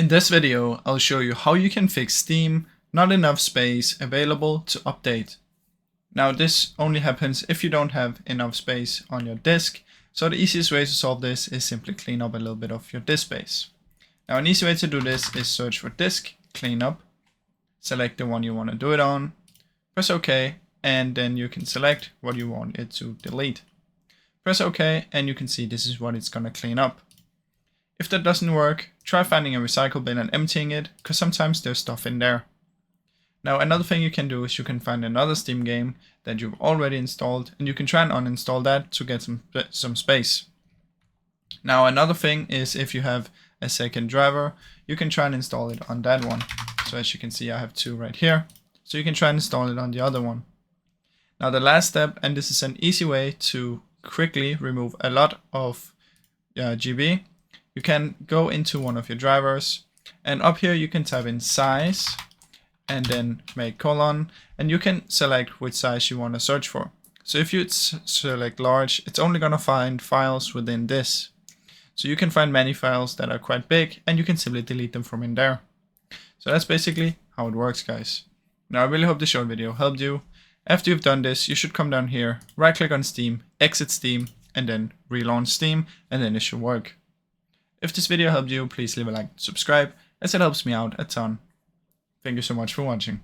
In this video, I'll show you how you can fix Steam not enough space available to update. Now this only happens if you don't have enough space on your disk, so the easiest way to solve this is simply clean up a little bit of your disk space. Now an easy way to do this is search for disk, clean up, select the one you want to do it on, press OK, and then you can select what you want it to delete. Press OK and you can see this is what it's going to clean up. If that doesn't work, try finding a recycle bin and emptying it, because sometimes there's stuff in there. Now another thing you can do is you can find another Steam game that you've already installed and you can try and uninstall that to get some space. Now another thing is if you have a second driver, you can try and install it on that one. So as you can see, I have two right here. So you can try and install it on the other one. Now the last step, and this is an easy way to quickly remove a lot of GB, you can go into one of your drivers and up here you can type in size and then make colon, and you can select which size you want to search for. So if you select large, it's only going to find files within this. So you can find many files that are quite big and you can simply delete them from in there. So that's basically how it works, guys. Now I really hope this short video helped you. After you've done this, you should come down here, right click on Steam, exit Steam, and then relaunch Steam, and then it should work. If this video helped you, please leave a like and subscribe, as it helps me out a ton. Thank you so much for watching.